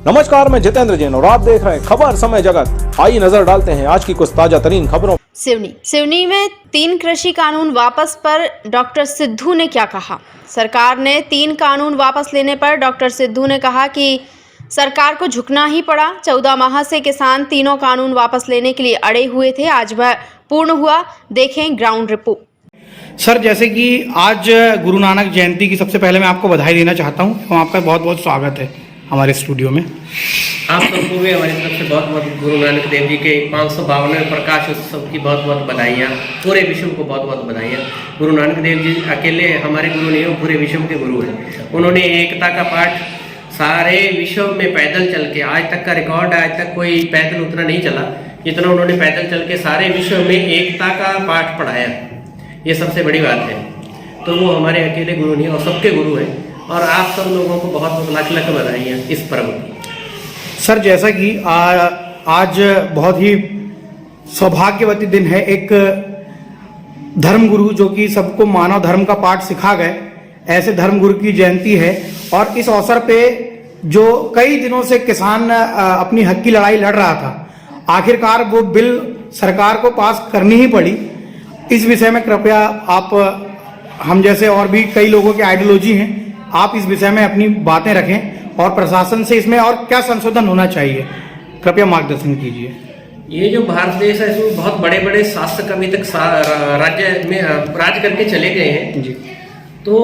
नमस्कार, मैं जितेंद्र जैन और आप देख रहे हैं खबर समय जगत। आइए नजर डालते हैं आज की कुछ ताजा तरीन खबरों। सिवनी में 3 कृषि कानून वापस पर डॉक्टर सिद्धू ने क्या कहा। सरकार ने 3 कानून वापस लेने पर डॉक्टर सिद्धू ने कहा कि सरकार को झुकना ही पड़ा। 14 माह से किसान तीनों कानून वापस लेने के लिए अड़े हुए थे, आज वह पूर्ण हुआ। देखें ग्राउंड रिपोर्ट। सर, जैसे कि आज गुरु नानक जयंती की सबसे पहले मैं आपको बधाई देना चाहता हूं और आपका बहुत बहुत स्वागत है हमारे स्टूडियो में। आप सबको भी हमारी तरफ से बहुत बहुत गुरु नानक देव जी के 552वें प्रकाश उत्सव की बहुत बहुत बधाइयाँ। पूरे विश्व को बहुत बहुत बधाइयाँ। गुरु नानक देव जी अकेले हमारे गुरु नहीं हो, पूरे विश्व के गुरु हैं। उन्होंने एकता का पाठ सारे विश्व में पैदल चल के, आज तक का रिकॉर्ड है, आज तक कोई पैदल उतना नहीं चला जितना उन्होंने पैदल चल के सारे विश्व में एकता का पाठ पढ़ाया। ये सबसे बड़ी बात है। तो वो हमारे अकेले गुरु नहीं और सबके गुरु हैं। और आप सब लोगों को बहुत बहुत लाख लाख बधाइयाँ इस पर्व की। सर, जैसा कि आज बहुत ही सौभाग्यवती दिन है। एक धर्मगुरु जो कि सबको मानव धर्म का पाठ सिखा गए, ऐसे धर्मगुरु की जयंती है। और इस अवसर पे जो कई दिनों से किसान अपनी हक की लड़ाई लड़ रहा था, आखिरकार वो बिल सरकार को पास करनी ही पड़ी। इस विषय में कृपया आप, हम जैसे और भी कई लोगों की आइडियोलॉजी हैं, आप इस विषय में अपनी बातें रखें और प्रशासन से इसमें और क्या संशोधन होना चाहिए, कृपया मार्गदर्शन कीजिए। ये जो भारत देश है इसमें बहुत बड़े बड़े शासक अभी तक राज्य में राज करके चले गए हैं जी। तो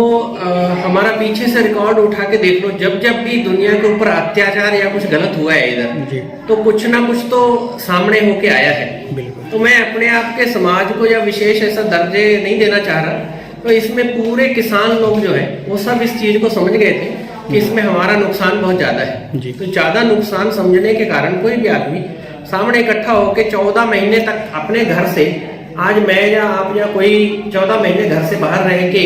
हमारा पीछे से रिकॉर्ड उठा के देख लो, जब जब भी दुनिया के ऊपर अत्याचार या कुछ गलत हुआ है इधर जी, तो कुछ ना कुछ तो सामने होके आया है। बिल्कुल। तो मैं अपने आप के समाज को या विशेष ऐसा दर्जे नहीं देना चाह रहा। तो इसमें पूरे किसान लोग जो है वो सब इस चीज को समझ गए थे कि इसमें हमारा नुकसान बहुत ज्यादा है जी। तो ज्यादा नुकसान समझने के कारण कोई भी आदमी सामने इकट्ठा होकर 14 महीने तक अपने घर से, आज मैं या आप या कोई 14 महीने घर से बाहर रह के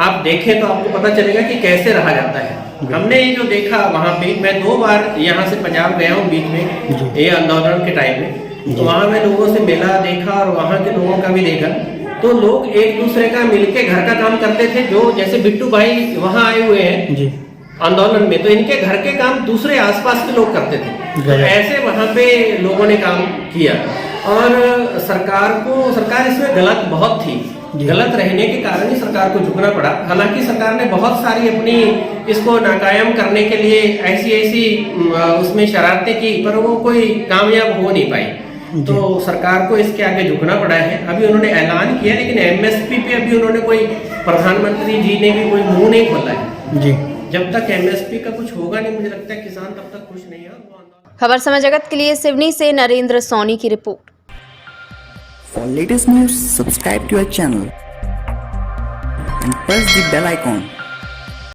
आप देखें तो आपको पता चलेगा कि कैसे रहा जाता है। हमने ये जो देखा वहाँ पे, मैं 2 बार यहाँ से पंजाब गया हूँ बीच में ये आंदोलन के टाइम में। तो वहाँ मैं लोगों से मिला, देखा और वहाँ के लोगों का भी देखा। तो लोग एक दूसरे का मिलके घर का काम करते थे। जो जैसे बिट्टू भाई वहाँ आए हुए हैं जी आंदोलन में, तो इनके घर के काम दूसरे आसपास के लोग करते थे। ऐसे वहाँ पे लोगों ने काम किया। और सरकार इसमें गलत बहुत थी। गलत रहने के कारण ही सरकार को झुकना पड़ा। हालांकि सरकार ने बहुत सारी अपनी इसको नाकायम करने के लिए ऐसी उसमें शरारतें की, पर वो कोई कामयाब हो नहीं पाई। तो सरकार को इसके आगे झुकना पड़ा है। अभी उन्होंने ऐलान किया, लेकिन एमएसपी पे अभी उन्होंने कोई, प्रधानमंत्री जी ने भी कोई मुंह नहीं खोला है जी। जब तक एमएसपी का कुछ होगा नहीं, मुझे लगता है किसान तब तक खुश नहीं है। खबर समय जगत के लिए सिवनी से नरेंद्र सोनी की report. For latest news, subscribe to our channel and press the bell icon.